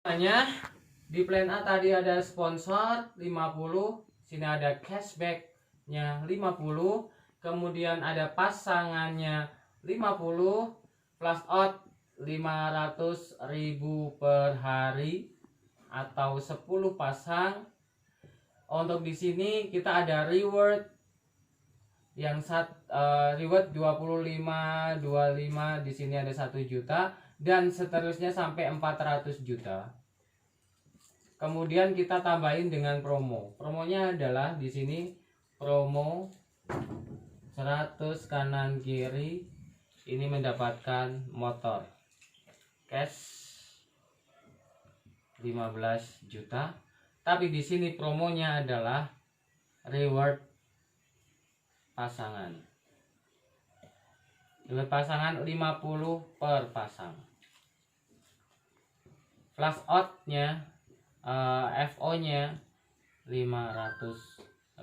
Hanya di plan A tadi ada sponsor 50, sini ada cashbacknya 50, kemudian ada pasangannya 50, plus out 500.000 per hari atau 10 pasang. Untuk di sini kita ada reward yang reward 25 di sini ada 1 juta dan seterusnya sampai 400 juta. Kemudian kita tambahin dengan promo. Promonya adalah di sini promo 100 kanan kiri ini mendapatkan motor cash 15 juta. Tapi di sini promonya adalah reward pasangan. Reward pasangan 50 per pasang. Flash out-nya FO-nya 500.000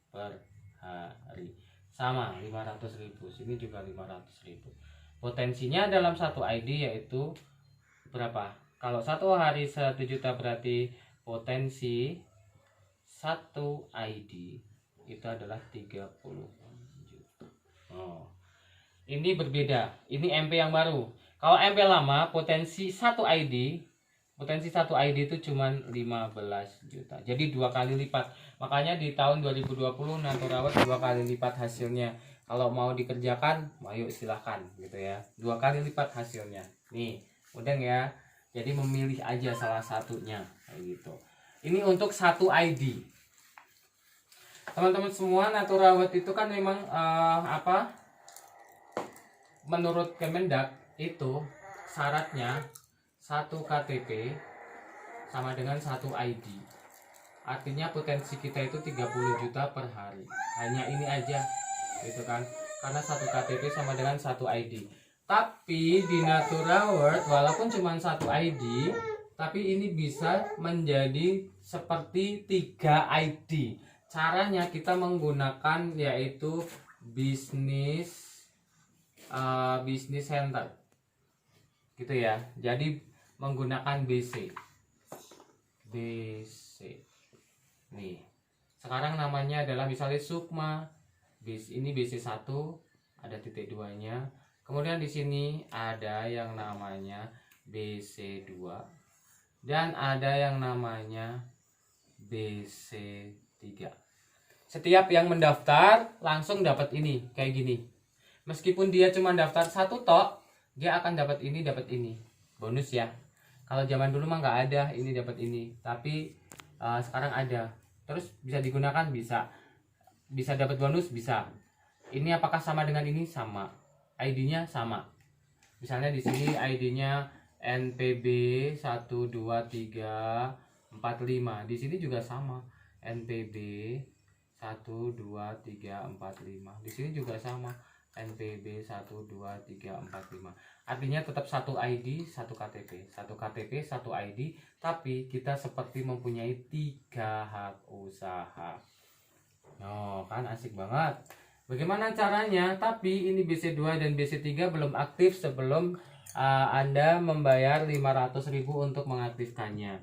per hari. Sama 500.000. Sini juga 500.000. Potensinya dalam satu ID yaitu berapa? Kalau satu hari 1 juta berarti potensi satu ID itu adalah 30 juta. Ini berbeda. Ini MP yang baru. Kalau MP lama potensi satu ID itu cuma 15 juta. Jadi 2 kali lipat. Makanya di tahun 2020 Naturawet 2 kali lipat hasilnya. Kalau mau dikerjakan, ayo silahkan gitu ya. 2 kali lipat hasilnya. Nih, mudah ya. Jadi memilih aja salah satunya kayak gitu. Ini untuk satu ID. Teman-teman semua, Naturawet itu kan memang menurut Kemendak itu syaratnya 1 KTP sama dengan 1 ID. Artinya potensi kita itu 30 juta per hari. Hanya ini aja gitu kan. Karena 1 KTP sama dengan 1 ID. Tapi di Naturawet walaupun cuma 1 ID, tapi ini bisa menjadi seperti 3 ID. Caranya kita menggunakan yaitu bisnis center. Gitu ya. Jadi menggunakan BC. Nih. Sekarang namanya adalah misalnya Sukma. Ini BC1 ada titik 2-nya. Kemudian di sini ada yang namanya BC2 dan ada yang namanya BC3. Setiap yang mendaftar langsung dapat ini kayak gini. Meskipun dia cuma daftar 1 tok, dia akan dapat ini bonus ya. Kalau zaman dulu mah nggak ada ini dapat ini, tapi sekarang ada. Terus bisa digunakan, bisa dapat bonus, bisa. Ini apakah sama dengan ini? Sama. ID-nya sama. Misalnya di sini ID-nya NPB 12345. Di sini juga sama. NPB 12345. Di sini juga sama. NPB 12345. Artinya tetap 1 ID, 1 KTP, 1 KTP, 1 ID, tapi kita seperti mempunyai 3 hak usaha. Kan asik banget. Bagaimana caranya? Tapi ini BC2 dan BC3 belum aktif sebelum Anda membayar 500.000 untuk mengaktifkannya.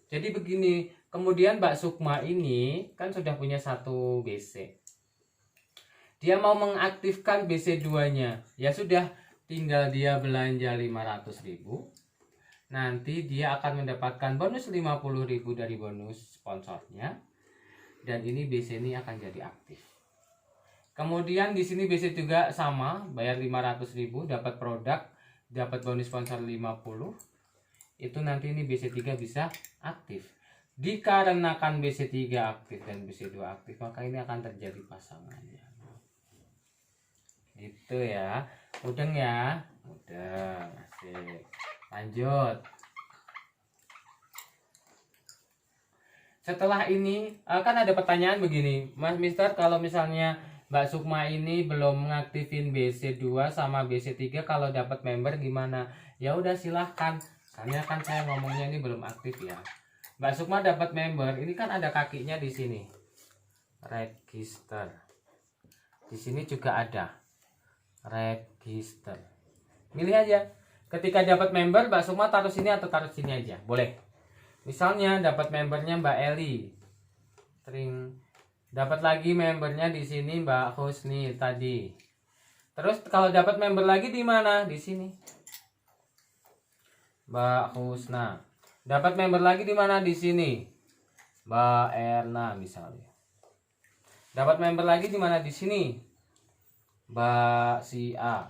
Jadi begini, kemudian Mbak Sukma ini kan sudah punya 1 BC. Dia mau mengaktifkan BC2-nya. Ya sudah, tinggal dia belanja 500.000. Nanti dia akan mendapatkan bonus 50.000 dari bonus sponsornya. Dan ini BC ini akan jadi aktif. Kemudian di sini BC juga sama, bayar 500.000 dapat produk, dapat bonus sponsor 50. Itu nanti ini BC3 bisa aktif. Dikarenakan BC3 aktif dan BC2 aktif, maka ini akan terjadi pasangannya. Itu ya, mudeng ya, mudeng, asik. Lanjut. Setelah ini kan ada pertanyaan begini, Mas Mister, kalau misalnya Mbak Sukma ini belum ngaktifin BC2 sama BC3, kalau dapat member gimana? Ya udah silahkan, karena kan saya ngomongnya ini belum aktif ya. Mbak Sukma dapat member, ini kan ada kakinya di sini, register. Di sini juga ada register. Milih aja. ketika dapat member Mbak Sukma taruh sini atau taruh sini aja boleh. Misalnya dapat membernya Mbak Eli, dapat lagi membernya di sini Mbak Husni tadi. Terus kalau dapat member lagi di mana? Di sini Mbak Husna. Dapat member lagi di mana? Di sini Mbak Erna misalnya. Dapat member lagi di mana? Di sini Mbak si A.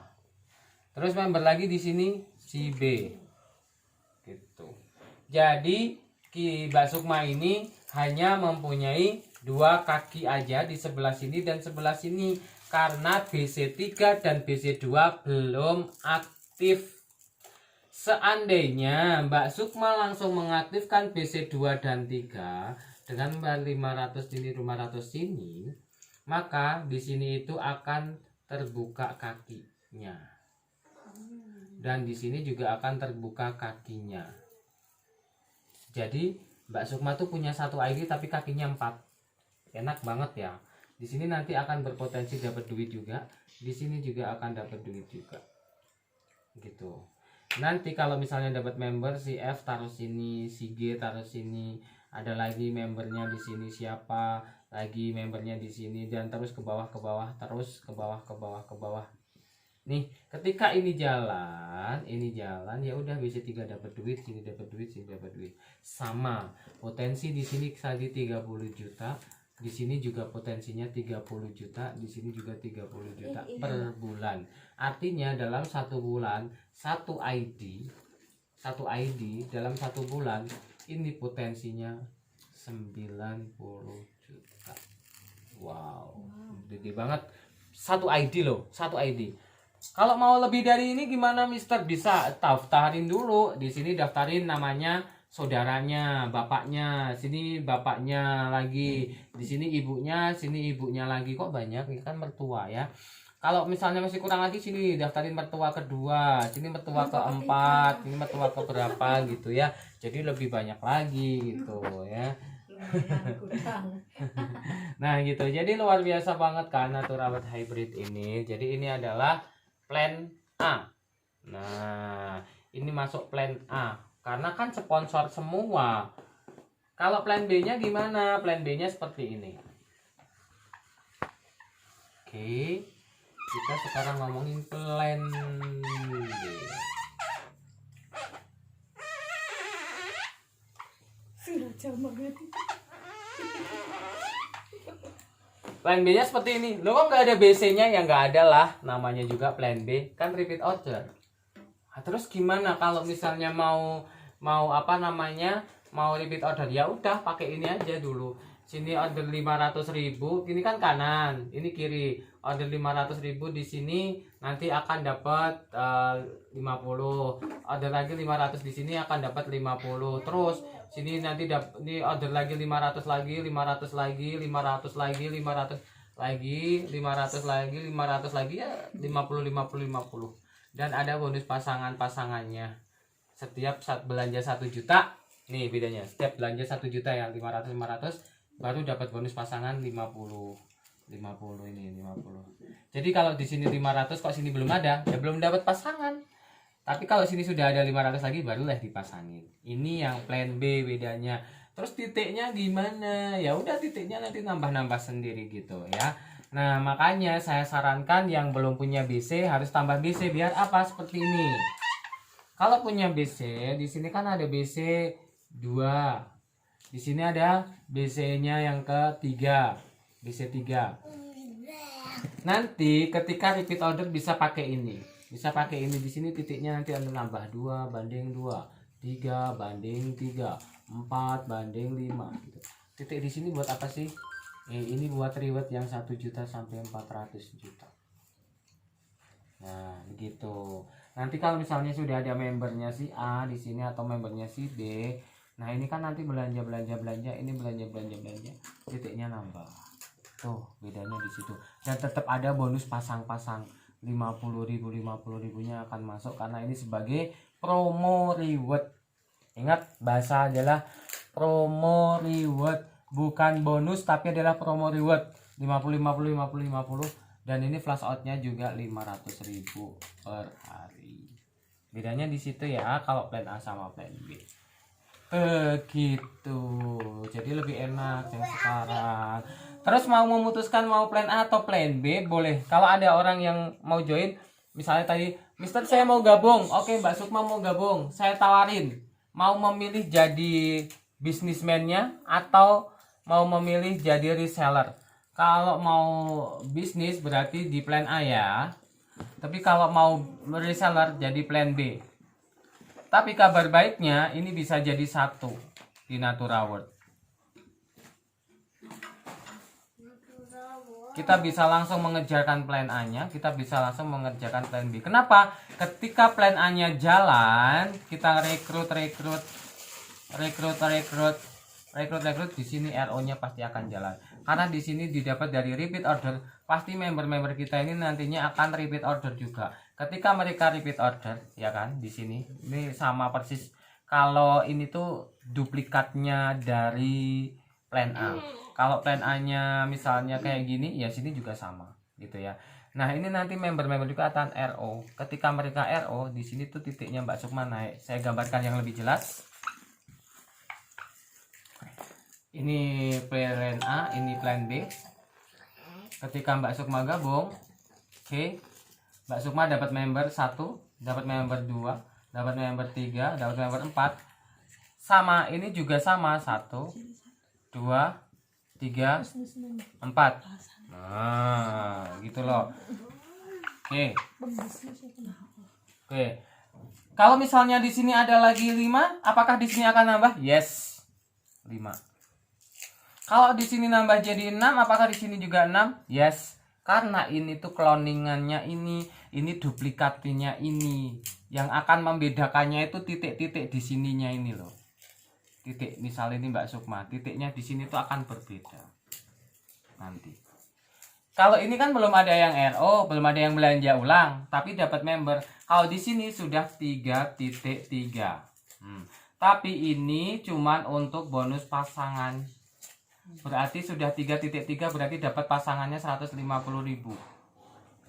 Terus member lagi di sini si B. Gitu. Jadi Mbak Sukma ini hanya mempunyai 2 kaki aja di sebelah sini dan sebelah sini karena BC3 dan BC2 belum aktif. Seandainya Mbak Sukma langsung mengaktifkan BC2 dan 3 dengan 500 ini 500 sini, maka di sini itu akan terbuka kakinya. Dan di sini juga akan terbuka kakinya. Jadi Mbak Sukma tuh punya 1 ID tapi kakinya 4. Enak banget ya. Di sini nanti akan berpotensi dapat duit juga. Di sini juga akan dapat duit juga. Gitu. Nanti kalau misalnya dapat member si F taruh sini, si G taruh sini, ada lagi membernya di sini siapa, lagi membernya di sini dan terus ke bawah terus ke bawah. Nih, ketika ini jalan ya udah BC3 dapat duit, sini dapat duit, sini dapat duit. Sama. Potensi di sini tadi 30 juta, di sini juga potensinya 30 juta, di sini juga 30 juta per bulan. Artinya dalam 1 bulan, 1 ID dalam 1 bulan ini potensinya 90 juta. Wow. Gede banget. 1 ID loh, 1 ID. Kalau mau lebih dari ini gimana Mister? Bisa daftarin dulu. Di sini daftarin namanya saudaranya, bapaknya, sini bapaknya lagi, di sini ibunya lagi. Kok banyak? Ini kan mertua ya. Kalau misalnya masih kurang lagi, sini daftarin mertua kedua, sini mertua keempat, ini mertua keberapa gitu ya. Jadi lebih banyak lagi gitu ya. Nah gitu. Jadi luar biasa banget kan Naturawet Hybrid ini. Jadi ini adalah plan A. Nah, ini masuk plan A karena kan sponsor semua. Kalau plan B-nya gimana? Plan B-nya seperti ini. Oke. Kita sekarang ngomongin plan B. Sudah jauh banget. Plan B nya seperti ini. Lo kok nggak ada BC nya? Ya nggak ada lah. Namanya juga plan B. Kan repeat order. Nah, terus gimana kalau misalnya mau apa namanya? Mau repeat order? Ya udah pakai ini aja dulu. Sini order 500.000. Ini kan kanan. Ini kiri. Order 500.000 di sini nanti akan dapat 50. Order lagi 500 di sini akan dapat 50. Terus sini nanti ini order lagi 500 lagi, 500 lagi, 500 lagi, 500 lagi, 500 lagi, 500 lagi ya 50 50 50. Dan ada bonus pasangannya. Setiap saat belanja 1 juta, nih bedanya. Setiap belanja 1 juta ya 500 500 baru dapat bonus pasangan 50 ini 50. Jadi kalau di sini 500 kok sini belum ada, ya belum dapat pasangan. Tapi kalau sini sudah ada 500 lagi barulah dipasangin. Ini yang plan B bedanya. Terus titiknya gimana? Ya udah titiknya nanti nambah-nambah sendiri gitu ya. Nah, makanya saya sarankan yang belum punya BC harus tambah BC biar apa? Seperti ini. Kalau punya BC, di sini kan ada BC 2. Di sini ada BC-nya yang ketiga. BC 3. Nanti ketika repeat order bisa pakai ini. Bisa pakai ini di sini titiknya nanti Anda nambah 2 banding 2, 3 banding 3, 4 banding 5 gitu. Titik di sini buat apa sih? Ini buat reward yang 1 juta sampai 400 juta. Nah, begitu. Nanti kalau misalnya sudah ada membernya si A di sini atau membernya si B, nah ini kan nanti belanja, ini belanja, titiknya nambah. Tuh, bedanya di situ. Dan tetap ada bonus pasang-pasang. 50.000 nya akan masuk karena ini sebagai promo reward. Ingat, bahasa adalah promo reward, bukan bonus tapi adalah promo reward. 50 dan ini flash outnya juga 500.000 per hari. Bedanya di situ ya kalau plan A sama plan B. Begitu. Jadi lebih enak yang sekarang. Terus mau memutuskan mau plan A atau plan B boleh. Kalau ada orang yang mau join, misalnya tadi, Mister saya mau gabung. Oke, Mbak Sukma mau gabung. Saya tawarin. Mau memilih jadi bisnismennya atau mau memilih jadi reseller. Kalau mau bisnis berarti di plan A ya. Tapi kalau mau reseller jadi plan B. Tapi kabar baiknya ini bisa jadi satu di Natura World. Kita bisa langsung mengerjakan plan A-nya, kita bisa langsung mengerjakan plan B. Kenapa? Ketika plan A-nya jalan, kita rekrut di sini RO-nya pasti akan jalan. Karena di sini didapat dari repeat order, pasti member-member kita ini nantinya akan repeat order juga. Ketika mereka repeat order, ya kan, di sini ini sama persis. Kalau ini tuh duplikatnya dari plan A. Kalau plan A-nya misalnya kayak gini, ya sini juga sama, gitu ya. Nah, ini nanti member-member juga akan RO. Ketika mereka RO, di sini tuh titiknya Mbak Sukma naik. Saya gambarkan yang lebih jelas. Ini plan A, ini plan B. Ketika Mbak Sukma gabung, oke, Mbak Sukma dapat member 1, dapat member 2, dapat member 3, dapat member 4. Sama, ini juga sama, 1, 2, 3, 4. Nah, gitu loh. Oke. Oke. Kalau misalnya di sini ada lagi 5, apakah di sini akan nambah? Yes. 5. Kalau di sini nambah jadi 6, apakah di sini juga 6? Yes. Karena ini tuh cloningannya ini duplikatnya ini. Yang akan membedakannya itu titik-titik di sininya ini loh. Titik, misalnya ini Mbak Sukma, titiknya di sini tuh akan berbeda. Nanti. Kalau ini kan belum ada yang RO, belum ada yang belanja ulang, tapi dapat member. Kalau di sini sudah 3.3. Tapi ini cuman untuk bonus pasangan. Berarti sudah 3.3 berarti dapat pasangannya 150.000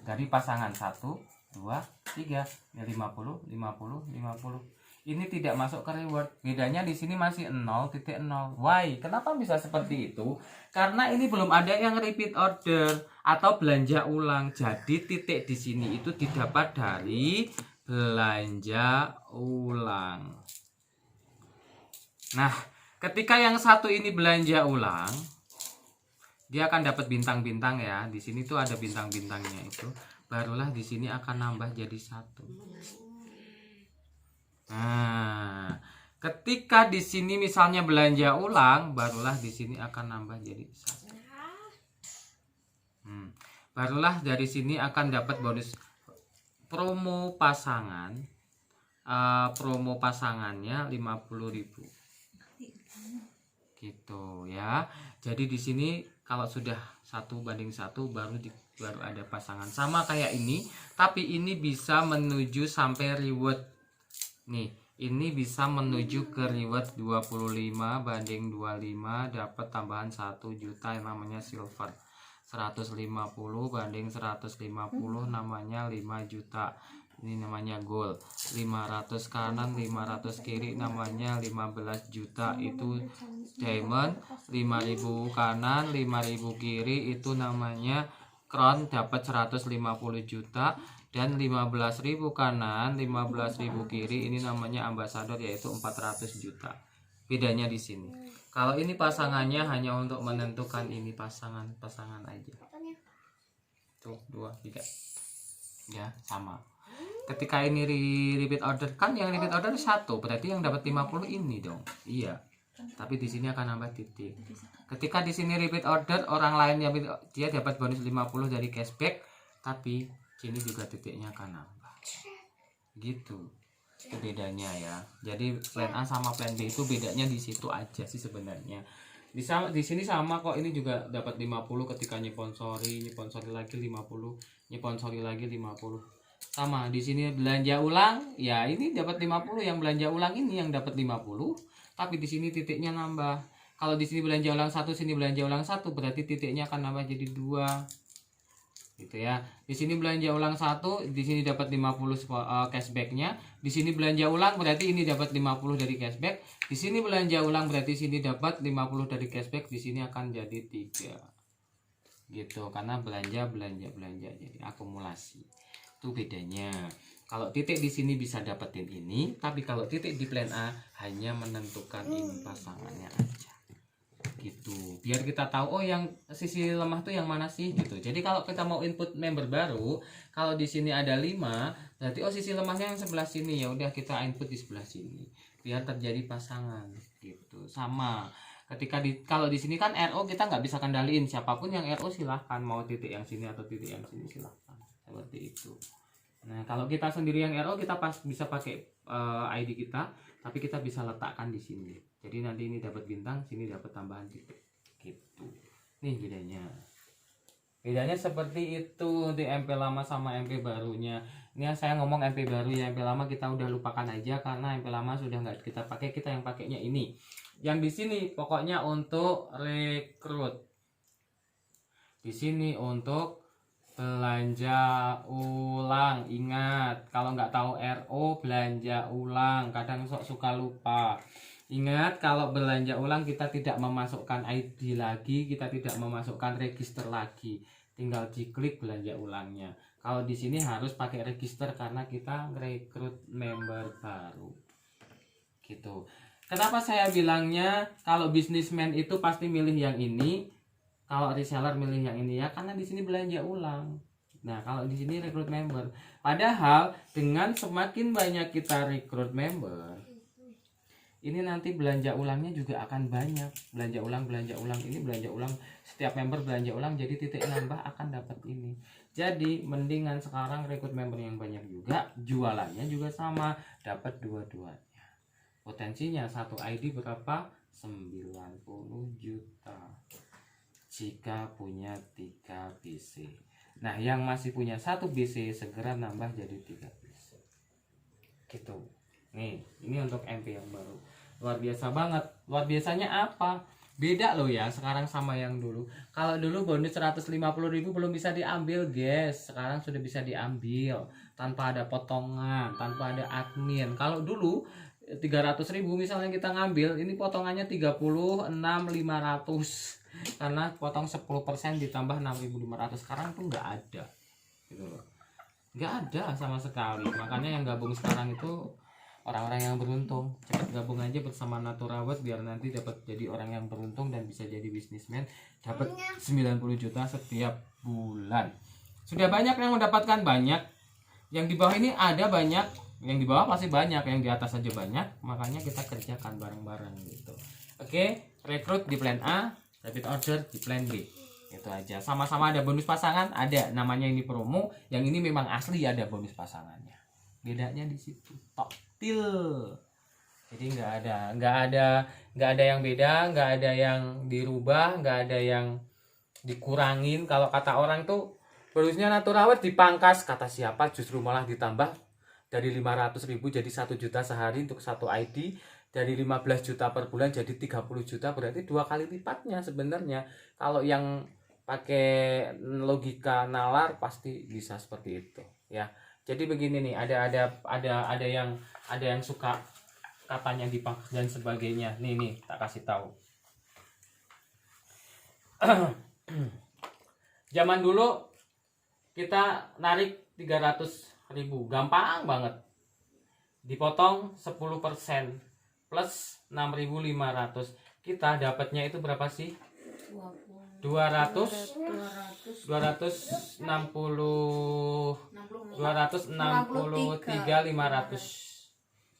dari pasangan 1, 2, 3 ya 50. Ini tidak masuk ke reward. Bedanya di sini masih 0.0. Why? Kenapa bisa seperti itu? Karena ini belum ada yang repeat order atau belanja ulang. Jadi titik di sini itu didapat dari belanja ulang. Nah, ketika yang satu ini belanja ulang, dia akan dapat bintang-bintang ya. Di sini tuh ada bintang-bintangnya itu. Barulah di sini akan nambah jadi 1. Nah, ketika di sini misalnya belanja ulang, barulah di sini akan nambah jadi 1. Barulah dari sini akan dapat bonus promo pasangan. Promo pasangannya 50.000. Gitu ya. Jadi di sini kalau sudah 1:1 baru ada pasangan sama kayak ini, tapi ini bisa menuju sampai reward. Nih, ini bisa menuju ke reward 25/25 dapat tambahan 1 juta yang namanya silver. 150 banding 150 namanya 5 juta. Ini namanya gold. 500 kanan 500 kiri namanya 15 juta itu diamond. 5.000 kanan 5.000 kiri itu namanya crown, dapat 150 juta. Dan 15.000 kanan 15.000 kiri ini namanya ambassador, yaitu 400 juta. Bedanya di sini. Kalau ini pasangannya hanya untuk menentukan ini pasangan aja. Tuh 2, 3 ya sama. Ketika ini repeat order, kan yang repeat order 1, berarti yang dapat 50 ini dong. Iya. Tapi di sini akan nambah titik. Ketika di sini repeat order, orang lain yang dia dapat bonus 50 dari cashback, tapi sini juga titiknya akan nambah. Gitu. Itu bedanya ya. Jadi plan A sama plan B itu bedanya di situ aja sih sebenarnya. Di sini sama kok, ini juga dapat 50 ketika nyponsori lagi 50, nyponsori lagi 50. Sama di sini belanja ulang, ya ini dapat 50, yang belanja ulang ini yang dapat 50, tapi di sini titiknya nambah. Kalau di sini belanja ulang 1, sini belanja ulang 1, berarti titiknya akan nambah jadi 2. gitu ya. Di sini belanja ulang 1, di sini dapat 50 cashbacknya. Di sini belanja ulang berarti ini dapat 50 dari cashback. Di sini belanja ulang berarti sini dapat 50 dari cashback. Di sini akan jadi 3 gitu, karena belanja jadi akumulasi. Itu bedanya. Kalau titik di sini bisa dapetin ini, tapi kalau titik di plan A hanya menentukan ini pasangannya aja gitu, biar kita tahu oh yang sisi lemah tuh yang mana sih gitu. Jadi kalau kita mau input member baru, kalau di sini ada 5, berarti oh sisi lemahnya yang sebelah sini, ya udah kita input di sebelah sini biar terjadi pasangan gitu. Sama ketika kalau di sini kan RO kita nggak bisa kendaliin, siapapun yang RO silahkan mau titik yang sini atau titik yang sini silahkan, seperti itu. Nah kalau kita sendiri yang RO kita bisa pakai ID kita, tapi kita bisa letakkan di sini. Jadi nanti ini dapat bintang, sini dapat tambahan titik gitu. Nih bedanya. Bedanya seperti itu di MP lama sama MP barunya. Ini saya ngomong MP baru ya, MP lama kita udah lupakan aja karena MP lama sudah nggak kita pakai, kita yang pakainya ini. Yang di sini pokoknya untuk rekrut. Di sini untuk belanja ulang. Ingat, kalau nggak tahu RO belanja ulang, kadang suka lupa. Ingat, kalau belanja ulang kita tidak memasukkan ID lagi, kita tidak memasukkan register lagi, tinggal diklik belanja ulangnya. Kalau di sini harus pakai register karena kita rekrut member baru gitu. Kenapa saya bilangnya kalau bisnismen itu pasti milih yang ini, kalau reseller milih yang ini ya, karena di sini belanja ulang. Nah kalau di sini rekrut member, padahal dengan semakin banyak kita rekrut member, ini nanti belanja ulangnya juga akan banyak. Belanja ulang ini belanja ulang, setiap member belanja ulang, jadi titik nambah akan dapat ini. Jadi mendingan sekarang rekrut member yang banyak juga, jualannya juga sama, dapat dua-duanya. Potensinya satu ID berapa? 90 juta jika punya 3 BC. Nah yang masih punya 1 BC segera nambah jadi 3 BC gitu. Nih ini untuk MP yang baru, luar biasa banget. Luar biasanya apa? Beda loh ya sekarang sama yang dulu. Kalau dulu bonus 150.000 belum bisa diambil guys, sekarang sudah bisa diambil tanpa ada potongan, tanpa ada admin. Kalau dulu 300.000 misalnya kita ngambil, ini potongannya 36.500 karena potong 10% ditambah 6.500. Sekarang tuh nggak ada gitu loh, nggak ada sama sekali. Makanya yang gabung sekarang itu orang-orang yang beruntung. Cepat gabung aja bersama Naturawet biar nanti dapat jadi orang yang beruntung dan bisa jadi bisnismen, dapat 90 juta setiap bulan. Sudah banyak yang mendapatkan banyak, yang di bawah ini ada banyak, yang di bawah pasti banyak, yang di atas aja banyak. Makanya kita kerjakan bareng-bareng gitu. Oke, rekrut di plan A, rapid order di plan B. Itu aja. Sama-sama ada bonus pasangan, ada namanya ini promo, yang ini memang asli ada bonus pasangannya. Bedanya di situ. Toktil. Jadi nggak ada yang beda, nggak ada yang dirubah, nggak ada yang dikurangin. Kalau kata orang tuh bonusnya Naturawet dipangkas, kata siapa justru malah ditambah dari 500.000 jadi 1 juta sehari untuk satu ID, dari 15 juta per bulan jadi 30 juta, berarti 2 kali lipatnya sebenarnya. Kalau yang pakai logika nalar pasti bisa seperti itu ya. Jadi begini nih, ada yang suka katanya dipangkas dan sebagainya. Nih tak kasih tahu. Zaman dulu kita narik 300.000, gampang banget. Dipotong 10% plus 6.500. Kita dapatnya itu berapa sih? 263.500.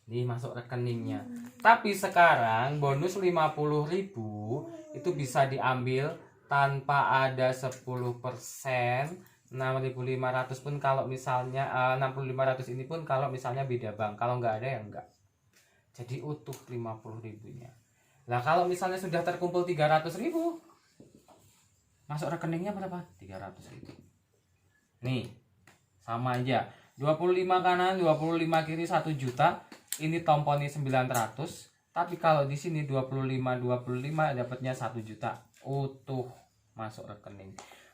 Nih masuk rekeningnya. Tapi sekarang bonus 50.000 itu bisa diambil tanpa ada 10%. 6.500 pun kalau misalnya 6.500 ini pun kalau misalnya beda bank. Kalau nggak ada ya enggak. Jadi utuh 50.000-nya. Nah kalau misalnya sudah terkumpul 300.000, masuk rekeningnya berapa? 300.000. Nih sama aja, 25 kanan 25 kiri 1 juta. Ini tomponi 900. Tapi kalau di sini 25 dapatnya 1 juta utuh masuk rekening.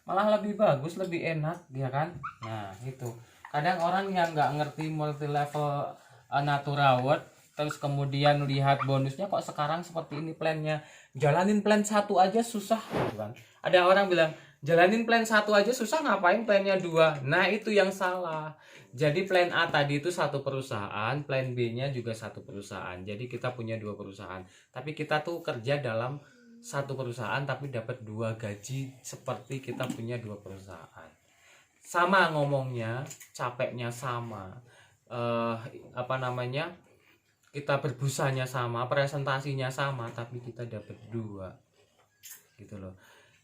malah lebih bagus, lebih enak ya kan. Nah itu kadang orang yang nggak ngerti multi level natural world terus kemudian lihat bonusnya kok sekarang seperti ini plannya, jalanin plan satu aja susah gitu kan. Ada orang bilang jalanin plan satu aja susah, ngapain plannya dua. Nah itu yang salah. Jadi plan A tadi itu satu perusahaan, plan B nya juga satu perusahaan, jadi kita punya dua perusahaan, tapi kita tuh kerja dalam satu perusahaan tapi dapat dua gaji seperti kita punya dua perusahaan. Sama ngomongnya, capeknya sama, apa namanya, kita berbusanya sama, presentasinya sama, tapi kita dapat dua gitu loh.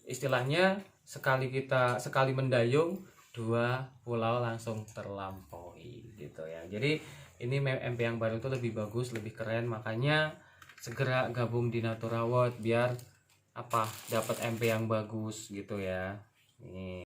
Istilahnya sekali mendayung dua pulau langsung terlampaui gitu ya. Jadi ini MP yang baru itu lebih bagus, lebih keren, makanya segera gabung di Natura World biar apa dapat MP yang bagus gitu ya. Nih.